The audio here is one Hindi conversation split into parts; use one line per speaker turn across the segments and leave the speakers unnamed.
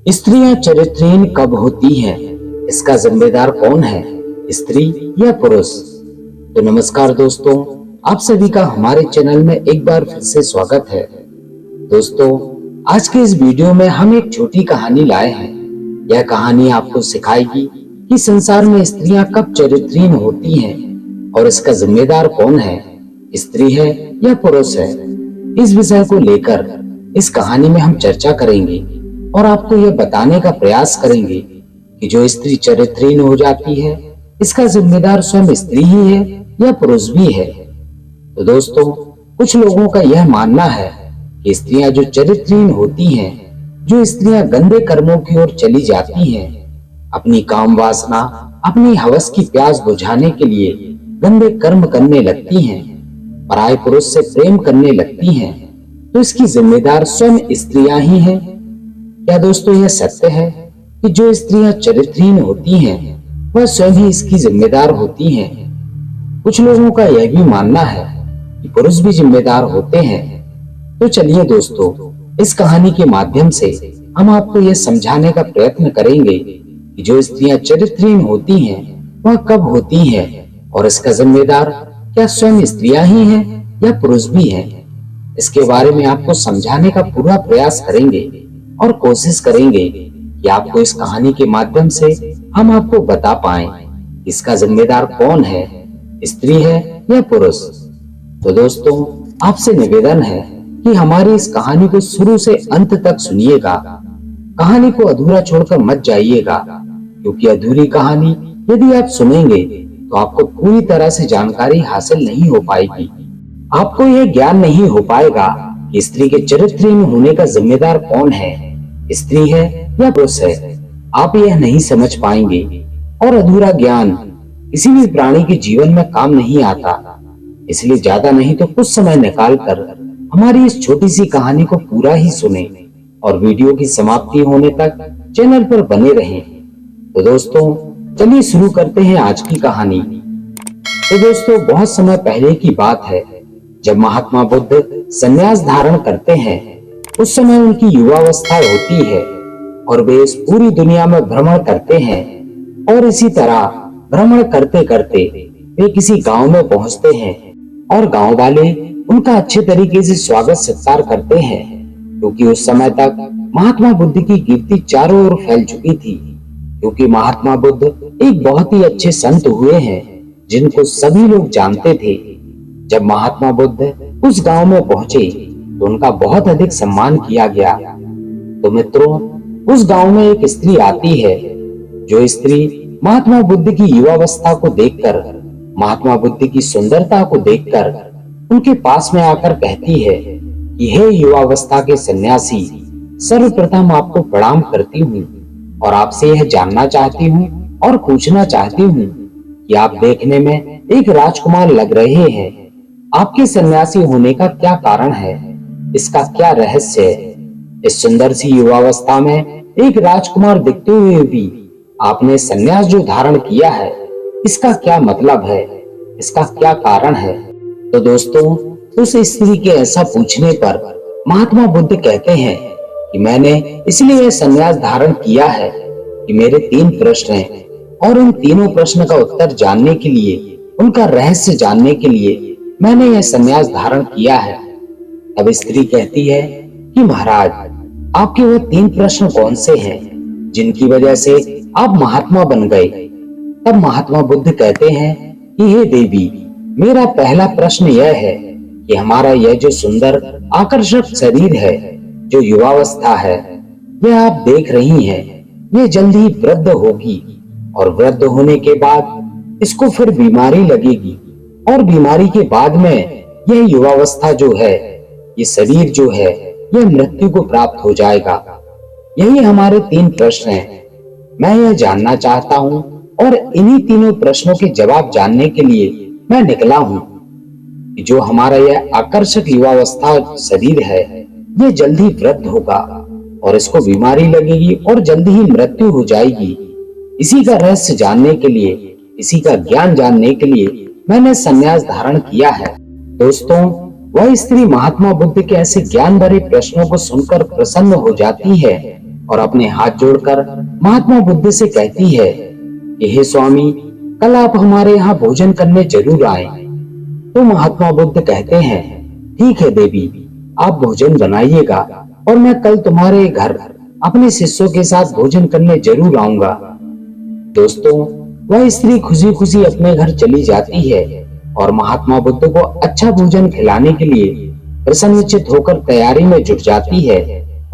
स्त्रियां चरित्रहीन कब होती हैं? इसका जिम्मेदार कौन है, स्त्री या पुरुष? तो नमस्कार दोस्तों, आप सभी का हमारे चैनल में एक बार फिर से स्वागत है। दोस्तों, आज के इस वीडियो में हम एक छोटी कहानी लाए हैं। यह कहानी आपको सिखाएगी कि संसार में स्त्रियां कब चरित्रहीन होती हैं और इसका जिम्मेदार कौन है, स्त्री है या पुरुष है। इस विषय को लेकर इस कहानी में हम चर्चा करेंगे और आपको यह बताने का प्रयास करेंगे कि जो स्त्री चरित्रहीन हो जाती है, इसका जिम्मेदार स्वयं स्त्री ही है या पुरुष भी है। तो दोस्तों, कुछ लोगों का यह मानना है कि स्त्रियां जो चरित्रहीन होती हैं, जो स्त्रियां गंदे कर्मों की ओर चली जाती हैं, अपनी काम वासना, अपनी हवस की प्यास बुझाने के लिए गंदे कर्म करने लगती हैं, पराये पुरुष से प्रेम करने लगती हैं, तो इसकी जिम्मेदार स्वयं स्त्रियां ही हैं। क्या दोस्तों यह सत्य है कि जो स्त्रियां चरित्रहीन होती हैं वह स्वयं ही इसकी जिम्मेदार होती हैं? कुछ लोगों का यह भी मानना है कि पुरुष भी जिम्मेदार होते हैं। तो चलिए दोस्तों, इस कहानी के माध्यम से हम आपको यह समझाने का प्रयत्न करेंगे कि जो स्त्रियां चरित्रहीन होती हैं वह कब होती हैं और इसका जिम्मेदार क्या स्वयं स्त्रियां ही हैं या पुरुष भी हैं। इसके बारे में आपको समझाने का पूरा प्रयास करेंगे और कोशिश करेंगे कि आपको इस कहानी के माध्यम से हम आपको बता पाएं इसका जिम्मेदार कौन है, स्त्री है या पुरुष। तो दोस्तों, आपसे निवेदन है कि हमारी इस कहानी को शुरू से अंत तक सुनिएगा। कहानी को अधूरा छोड़कर मत जाइएगा, क्योंकि अधूरी कहानी यदि आप सुनेंगे तो आपको पूरी तरह से जानकारी हासिल नहीं हो पाएगी। आपको यह ज्ञान नहीं हो पाएगा कि स्त्री के चरित्रहीन होने का जिम्मेदार कौन है, स्त्री है या पुरुष है। आप यह नहीं समझ पाएंगे और अधूरा ज्ञान किसी भी प्राणी के जीवन में काम नहीं आता। इसलिए ज्यादा नहीं तो कुछ समय निकालकर हमारी इस छोटी सी कहानी को पूरा ही सुने और वीडियो की समाप्ति होने तक चैनल पर बने रहें। तो दोस्तों, चलिए शुरू करते हैं आज की कहानी। तो दोस्तों, बहुत समय पहले की बात है, जब महात्मा बुद्ध संन्यास धारण करते हैं। उस समय उनकी युवावस्था होती है और वे इस पूरी दुनिया में भ्रमण करते हैं। और इसी तरह भ्रमण करते करते वे किसी गांव में पहुंचते हैं और गांव वाले उनका अच्छे तरीके से स्वागत सत्कार करते हैं, क्योंकि उस समय तक महात्मा बुद्ध की कीर्ति चारों ओर फैल चुकी थी। क्योंकि महात्मा बुद्ध एक बहुत ही अच्छे संत हुए हैं जिनको सभी लोग जानते थे। जब महात्मा बुद्ध उस गांव में पहुंचे तो उनका बहुत अधिक सम्मान किया गया। तो मित्रों, उस गांव में एक स्त्री आती है। जो स्त्री महात्मा बुद्ध की युवावस्था को देखकर, महात्मा बुद्ध की सुंदरता को देखकर उनके पास में आकर कहती है कि हे युवावस्था के सन्यासी, सर्वप्रथम आपको प्रणाम करती हूँ और आपसे यह जानना चाहती हूँ और पूछना चाहती हूँ कि आप देखने में एक राजकुमार लग रहे हैं। आपके सन्यासी होने का क्या कारण है, इसका क्या रहस्य है? इस सुंदर सी युवावस्था में एक राजकुमार दिखते हुए भी आपने सन्यास जो धारण किया है, इसका क्या मतलब है, इसका क्या कारण है? तो दोस्तों, उस स्त्री के ऐसा पूछने पर महात्मा बुद्ध कहते हैं कि मैंने इसलिए यह सन्यास धारण किया है कि मेरे 3 प्रश्न हैं और उन तीनों प्रश्न का उत्तर जानने के लिए, उनका रहस्य जानने के लिए मैंने यह सन्यास धारण किया है। तब स्त्री कहती है कि महाराज, आपके वो 3 प्रश्न कौन से हैं जिनकी वजह से आप महात्मा बन गए? तब महात्मा बुद्ध कहते हैं कि हे देवी, मेरा पहला प्रश्न यह है कि हमारा यह जो सुंदर आकर्षक शरीर है, जो युवावस्था है, यह आप देख रही हैं, यह जल्द ही वृद्ध होगी और वृद्ध होने के बाद इसको फिर बीमारी लगेगी और बीमारी के बाद में यह युवावस्था जो है, ये शरीर जो है, यह मृत्यु को प्राप्त हो जाएगा। यही हमारे 3 प्रश्न हैं। मैं यह जानना चाहता हूँ और इन्हीं तीनों प्रश्नों के जवाब जानने के लिए मैं निकला हूँ कि जो हमारा यह आकर्षक युवावस्था शरीर है, यह जल्द ही वृद्ध होगा और इसको बीमारी लगेगी और जल्द ही मृत्यु हो जाएगी। इसी का रहस्य जानने के लिए, इसी का ज्ञान जानने के लिए मैंने सन्यास धारण किया है। दोस्तों, वह स्त्री महात्मा बुद्ध के ऐसे ज्ञान भरे प्रश्नों को सुनकर प्रसन्न हो जाती है और अपने हाथ जोड़कर महात्मा बुद्ध से कहती है कि हे स्वामी, कल आप हमारे यहाँ भोजन करने जरूर आए। तो महात्मा बुद्ध कहते हैं, ठीक है देवी, आप भोजन बनाइएगा और मैं कल तुम्हारे घर अपने शिष्यों के साथ भोजन करने जरूर आऊंगा। दोस्तों, वह स्त्री खुशी खुशी अपने घर चली जाती है और महात्मा बुद्ध को अच्छा भोजन खिलाने के लिए प्रसन्नचित्त होकर तैयारी में जुट जाती है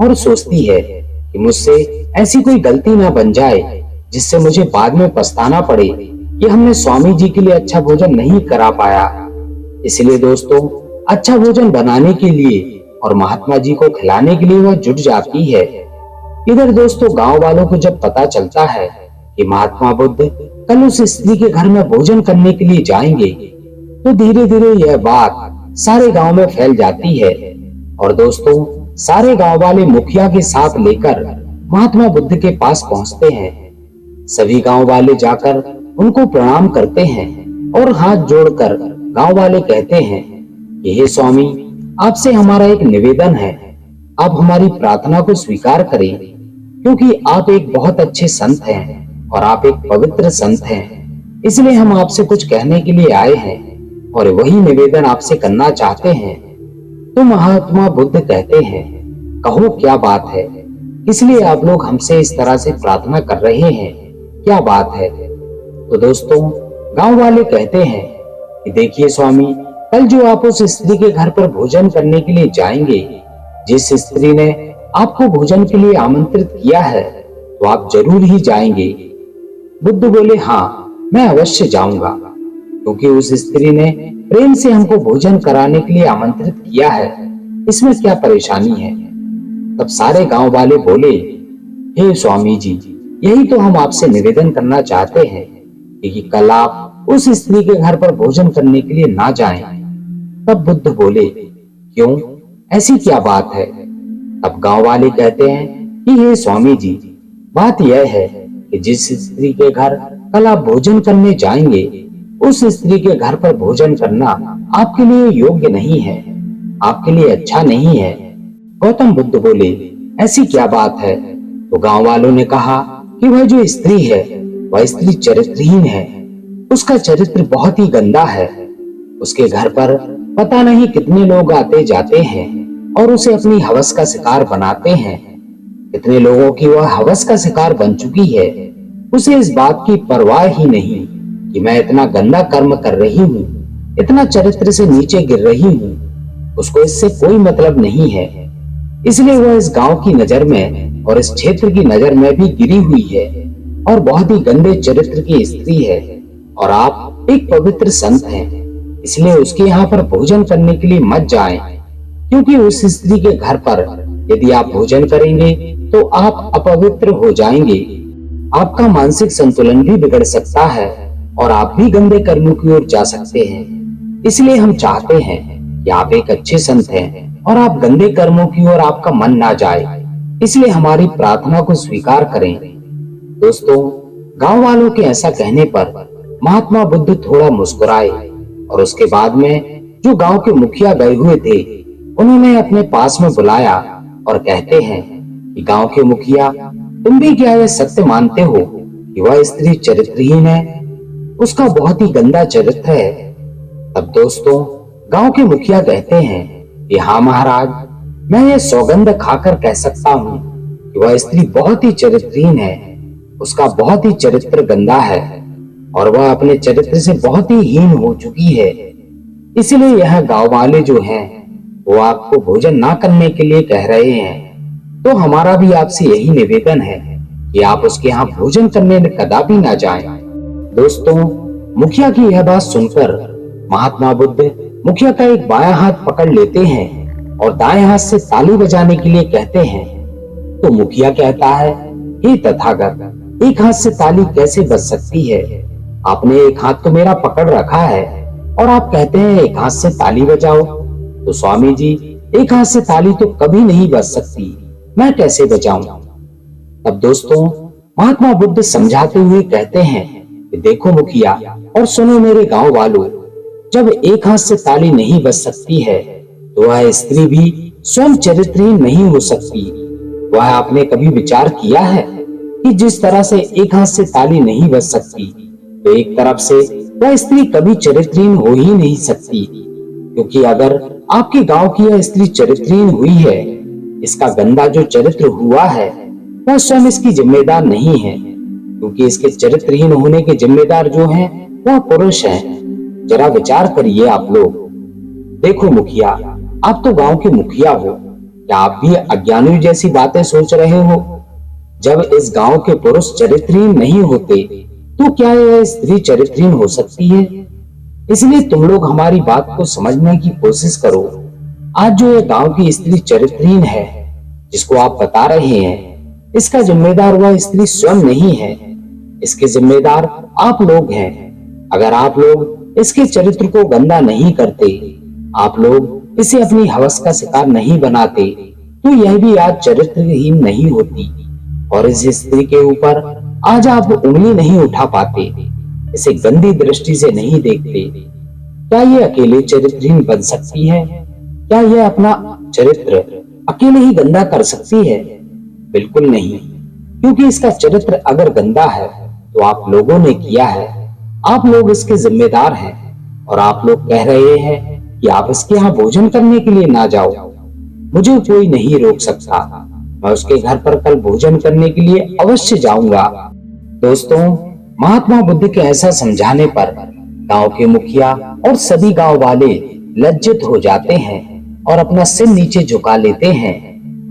और सोचती है कि मुझसे ऐसी कोई गलती ना बन जाए जिससे मुझे बाद में पछताना पड़े कि हमने स्वामी जी के लिए अच्छा भोजन नहीं करा पाया। इसलिए दोस्तों, अच्छा भोजन बनाने के लिए और महात्मा जी को खिलाने के लिए वह जुट जाती है। इधर दोस्तों, गांव वालों को जब पता चलता है कि महात्मा बुद्ध कल उस स्त्री के घर में भोजन करने के लिए जाएंगे, तो धीरे धीरे यह बात सारे गांव में फैल जाती है और दोस्तों, सारे गांव वाले मुखिया के साथ लेकर महात्मा बुद्ध के पास पहुंचते हैं। सभी गांव वाले जाकर उनको प्रणाम करते हैं और हाथ जोड़कर गांव वाले कहते हैं कि हे स्वामी, आपसे हमारा एक निवेदन है, आप हमारी प्रार्थना को स्वीकार करें, क्योंकि आप एक बहुत अच्छे संत हैं और आप एक पवित्र संत हैं। इसलिए हम आपसे कुछ कहने के लिए आए हैं और वही निवेदन आपसे करना चाहते हैं। तो महात्मा बुद्ध कहते हैं, कहो क्या बात है, इसलिए आप लोग हमसे इस तरह से प्रार्थना कर रहे हैं, क्या बात है? तो दोस्तों, गांव वाले कहते हैं कि देखिए स्वामी, कल जो आप उस स्त्री के घर पर भोजन करने के लिए जाएंगे, जिस स्त्री ने आपको भोजन के लिए आमंत्रित किया है, तो आप जरूर ही जाएंगे। बुद्ध बोले, हाँ, मैं अवश्य जाऊंगा, क्योंकि उस स्त्री ने प्रेम से हमको भोजन कराने के लिए आमंत्रित किया है, इसमें क्या परेशानी है? तब सारे गांव वाले बोले, हे स्वामी जी, यही तो हम आपसे निवेदन करना चाहते हैं कि कल आप उस स्त्री के घर पर भोजन करने के लिए ना जाएं। तब बुद्ध बोले, क्यों, ऐसी क्या बात है? तब गांव वाले कहते हैं कि हे स्वामी जी, बात यह है कि जिस स्त्री के घर कल आप भोजन करने जाएंगे, उस स्त्री के घर पर भोजन करना आपके लिए योग्य नहीं है, आपके लिए अच्छा नहीं है। गौतम बुद्ध बोले, ऐसी क्या बात है? तो गांव वालों ने कहा कि वह जो स्त्री है, वह स्त्री चरित्रहीन है, उसका चरित्र बहुत ही गंदा है। उसके घर पर पता नहीं कितने लोग आते जाते हैं और उसे अपनी हवस का शिकार बनाते हैं। कितने लोगों की वह हवस का शिकार बन चुकी है। उसे इस बात की परवाह ही नहीं कि मैं इतना गंदा कर्म कर रही हूँ, इतना चरित्र से नीचे गिर रही हूँ। उसको इससे कोई मतलब नहीं है। इसलिए वह इस गांव की नजर में और इस क्षेत्र की नजर में भी गिरी हुई है और बहुत ही गंदे चरित्र की स्त्री है। और आप एक पवित्र संत हैं, इसलिए उसके यहाँ पर भोजन करने के लिए मत जाएं, क्योंकि उस स्त्री के घर पर यदि आप भोजन करेंगे तो आप अपवित्र हो जाएंगे। आपका मानसिक संतुलन भी बिगड़ सकता है और आप भी गंदे कर्मों की ओर जा सकते हैं। इसलिए हम चाहते हैं कि आप एक अच्छे संत हैं और आप गंदे कर्मों की ओर आपका मन ना जाए, इसलिए हमारी प्रार्थना को स्वीकार करें। दोस्तों, गांव वालों के ऐसा कहने पर महात्मा बुद्ध थोड़ा मुस्कुराए और उसके बाद में जो गांव के मुखिया गए हुए थे, उन्होंने अपने पास में बुलाया और कहते हैं कि गांव के मुखिया, तुम भी क्या यह सत्य मानते हो कि वह स्त्री चरित्रहीन है, उसका बहुत ही गंदा चरित्र है? तब दोस्तों, गांव के मुखिया कहते हैं कि हाँ महाराज, मैं ये सौगंध खाकर कह सकता हूँ कि वह स्त्री बहुत ही चरित्रहीन है, उसका बहुत ही चरित्र गंदा है और वह अपने चरित्र से बहुत ही हीन हो चुकी है। इसलिए यह गांव वाले जो हैं, वो आपको भोजन ना करने के लिए कह रहे हैं। तो हमारा भी आपसे यही निवेदन है कि आप उसके यहाँ भोजन करने कदापि ना जाएं। दोस्तों, मुखिया की यह बात सुनकर महात्मा बुद्ध मुखिया का एक बायां हाथ पकड़ लेते हैं और दाएं हाथ से ताली बजाने के लिए कहते हैं। तो मुखिया कहता है, हे तथागत, एक हाथ से ताली कैसे बज सकती है? आपने एक हाथ तो मेरा पकड़ रखा है और आप कहते हैं एक हाथ से ताली बजाओ। तो स्वामी जी, एक हाथ से ताली तो कभी नहीं बज सकती, मैं कैसे बजाऊं? अब दोस्तों, महात्मा बुद्ध समझाते हुए कहते हैं कि देखो मुखिया और सुनो मेरे गांव वालों, जब एक हाथ से ताली नहीं बज सकती है, तो वह स्त्री भी स्वयं चरित्रहीन नहीं हो सकती। वह आपने कभी विचार किया है कि जिस तरह से एक हाथ से ताली नहीं बज सकती, तो एक तरफ से वह स्त्री कभी चरित्रहीन हो ही नहीं सकती, क्योंकि अगर आपके गांव की यह स्त्री चरित्रहीन हुई है, इसका गंदा जो चरित्र हुआ है वह स्वयं इसकी जिम्मेदार नहीं है, क्योंकि इसके चरित्रहीन होने के जिम्मेदार जो हैं वह पुरुष हैं। जरा विचार करिए आप लोग। देखो मुखिया, आप तो गांव के मुखिया हो, क्या आप भी अज्ञानी जैसी बातें सोच रहे हो? जब इस गांव के पुरुष चरित्रहीन नहीं होते तो क्या यह स्त्री चरित्रहीन हो सकती है? इसलिए तुम लोग हमारी बात को समझने की कोशिश करो। आज जो यह गांव की स्त्री चरित्रहीन है, जिसको आप बता रहे हैं, इसका जिम्मेदार वह स्त्री स्वयं नहीं है, इसके जिम्मेदार आप लोग हैं। अगर आप लोग इसके चरित्र को गंदा नहीं करते, आप लोग इसे अपनी हवस का शिकार नहीं बनाते, तो यह भी आज चरित्रहीन नहीं होती और इस स्त्री के ऊपर आज आप उंगली नहीं उठा पाते, इसे गंदी दृष्टि से नहीं देखते। क्या ये अकेले चरित्रहीन बन सकती है? क्या यह अपना चरित्र अकेले ही गंदा कर सकती है? बिल्कुल नहीं, क्योंकि इसका चरित्र अगर गंदा है तो आप लोगों ने किया है, आप लोग इसके जिम्मेदार हैं। और आप लोग कह रहे हैं कि आप इसके यहाँ भोजन करने के लिए ना जाओ। मुझे कोई नहीं रोक सकता, मैं उसके घर पर कल भोजन करने के लिए अवश्य जाऊंगा। दोस्तों, महात्मा बुद्ध के ऐसा समझाने पर गांव के मुखिया और सभी गांव वाले लज्जित हो जाते हैं और अपना सिर नीचे झुका लेते हैं,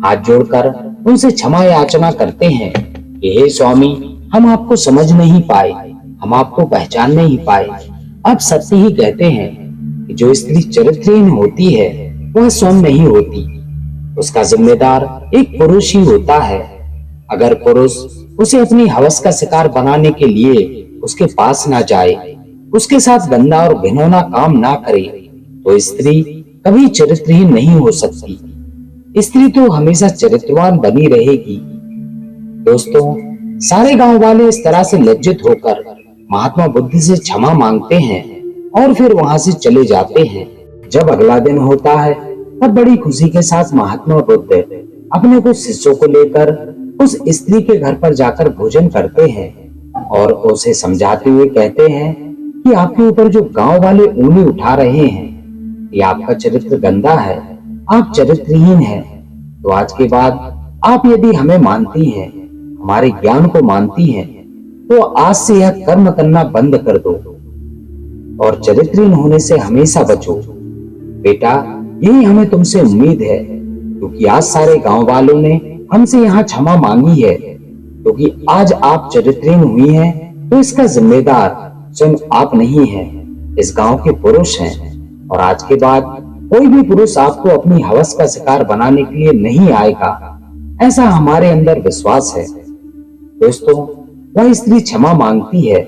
हाथ जोड़कर उनसे क्षमा याचना करते हैं कि हे स्वामी, हम आपको समझ नहीं पाए, हम आपको पहचान नहीं पाए। आप सत्य ही कहते हैं कि जो स्त्री चरित्रहीन होती है वह स्वयं नहीं होती, उसका जिम्मेदार एक पुरुष ही होता है। अगर पुरुष उसे अपनी हवस का शिकार बनाने के लिए उसके पास ना जाए, उसके साथ गंदा और घिनौना काम ना करे, तो स्त्री कभी चरित्रहीन नहीं हो सकती। स्त्री तो हमेशा चरित्रवान बनी रहेगी। दोस्तों, सारे गांव वाले इस तरह से लज्जित होकर महात्मा बुद्ध से क्षमा मांगते हैं और फिर वहां से चले जाते हैं। जब अगला दिन होता है तब बड़ी खुशी के साथ महात्मा बुद्ध अपने कुछ शिष्यों को लेकर उस स्त्री के घर पर जाकर भोजन करते हैं और उसे समझाते हुए कहते हैं कि आपके ऊपर जो गांव वाले उंगली उठा रहे हैं, ये आपका चरित्र गंदा है, आप चरित्रहीन हैं। तो आज के बाद आप यदि हमें मानती हैं, हमारे ज्ञान को मानती हैं, तो आज से यह कर्म करना बंद कर दो और चरित्रहीन होने से हमेशा बचो। बेटा, यही हमें तुमसे उम्मीद है, क्योंकि आज सारे गांव वालों ने हमसे यहाँ क्षमा मांगी है, क्योंकि आज आप चरित्रहीन हुई हैं, तो इसका जिम्मेदार स्वयं आप नहीं हैं, इस गांव के पुरुष हैं। और आज के बाद कोई भी पुरुष आपको अपनी हवस का शिकार बनाने के लिए नहीं आएगा, ऐसा हमारे अंदर विश्वास है। दोस्तों, वह स्त्री क्षमा मांगती है,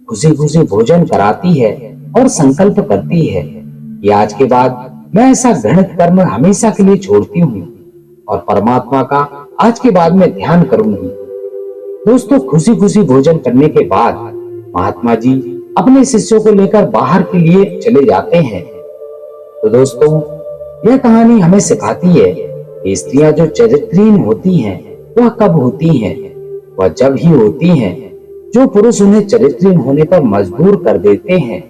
खुशी खुशी भोजन कराती है और संकल्प करती है कि आज के बाद मैं ऐसा घृणित कर्म हमेशा के लिए छोड़ती हूँ और परमात्मा का आज के बाद में ध्यान करूंगी। दोस्तों, खुशी खुशी भोजन करने के बाद महात्मा जी अपने शिष्यों को लेकर बाहर के लिए चले जाते हैं। तो दोस्तों, यह कहानी हमें सिखाती है कि स्त्रियां जो चरित्रहीन होती हैं वह कब होती हैं? वह जब ही होती हैं जो पुरुष उन्हें चरित्रहीन होने पर मजबूर कर देते हैं,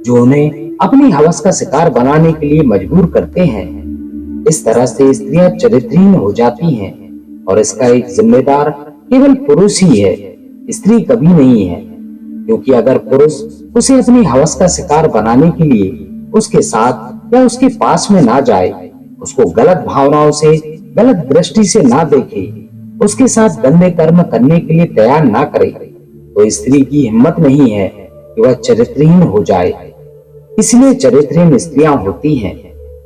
जो उन्हें अपनी हवस का शिकार बनाने के लिए मजबूर करते हैं। इस तरह से स्त्रियां चरित्रहीन हो जाती हैं और इसका एक जिम्मेदार केवल पुरुष ही है, स्त्री कभी नहीं है। क्योंकि अगर पुरुष उसे अपनी हवस का शिकार बनाने के लिए उसके साथ या उसके पास में ना जाए, उसको गलत भावनाओं से, गलत दृष्टि से ना देखे, उसके साथ गंदे कर्म करने के लिए तैयार ना करे, तो स्त्री की हिम्मत नहीं है कि वह चरित्रहीन हो जाए। इसलिए चरित्रहीन स्त्रियां होती हैं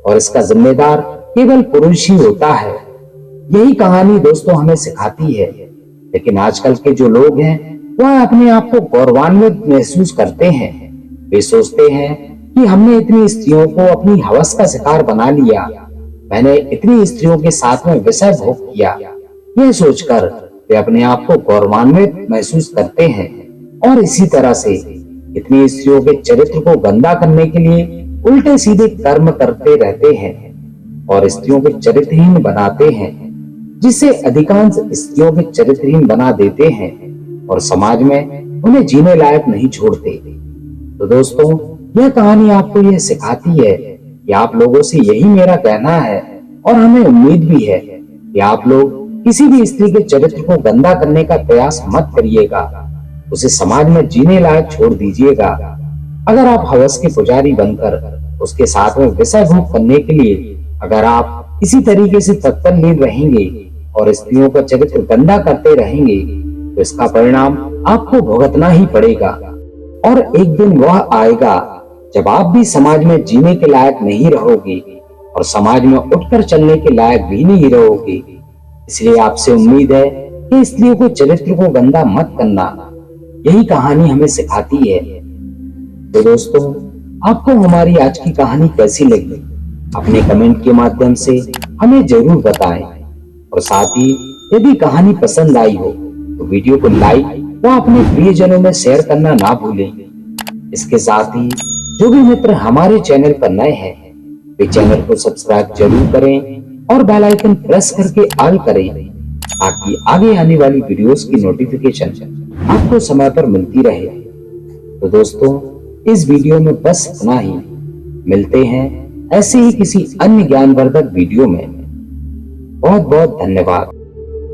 और इसका जिम्मेदार केवल पुरुष ही होता है। यही कहानी दोस्तों हमें सिखाती है। लेकिन आजकल के जो लोग हैं वह अपने आप को गौरवान्वित महसूस करते हैं। वे सोचते हैं कि हमने इतनी स्त्रियों को अपनी हवस का शिकार बना लिया, मैंने इतनी स्त्रियों के साथ में विषय भोग किया। यह सोचकर वे अपने आप को गौरवान्वित महसूस करते हैं और इसी तरह से इतनी स्त्रियों के चरित्र को गंदा करने के लिए उल्टे सीधे कर्म करते रहते हैं और स्त्रियों को चरित्रहीन बनाते हैं। जिससे अधिकांश स्त्रियों के चरित्रहीन बना देते हैं और समाज में उन्हें जीने लायक नहीं छोड़ते। तो दोस्तों, यह कहानी आपको यह सिखाती है कि आप लोगों से यही मेरा कहना है और हमें उम्मीद भी है कि आप लोग किसी भी स्त्री के चरित्र को गंदा करने का प्रयास मत करिएगा, उसे समाज में जीने लायक छोड़ दीजिएगा। अगर आप हवस के पुजारी बनकर उसके साथ में विषय भोग करने के लिए अगर आप इसी तरीके से तत्परलीन रहेंगे और स्त्रियों का चरित्र गंदा करते रहेंगे तो इसका परिणाम आपको भुगतना ही पड़ेगा। और एक दिन वह आएगा जब आप भी समाज में जीने के लायक नहीं रहोगे और समाज में उठकर चलने के लायक भी नहीं रहोगे। इसलिए आपसे उम्मीद है कि स्त्रियों को चरित्र को गंदा मत करना, यही कहानी हमें सिखाती है। तो दोस्तों, आपको हमारी आज की कहानी कैसी लगी अपने कमेंट के माध्यम से हमें जरूर बताएं और साथ ही यदि कहानी पसंद आई हो तो वीडियो को लाइक व अपने प्रियजनों में शेयर करना ना भूलें। इसके साथ ही जो भी मित्र हमारे चैनल पर नए हैं वे चैनल को सब्सक्राइब जरूर करें और बेल आइकन प्रेस करके ऑल करें ताकि आगे आने वाली वीडियोस की नोटिफिकेशन आपको समय पर मिलती रहे। तो दोस्तों, इस वीडियो में बस इतना ही। मिलते हैं ऐसे ही किसी अन्य ज्ञानवर्धक वीडियो में। बहुत बहुत धन्यवाद।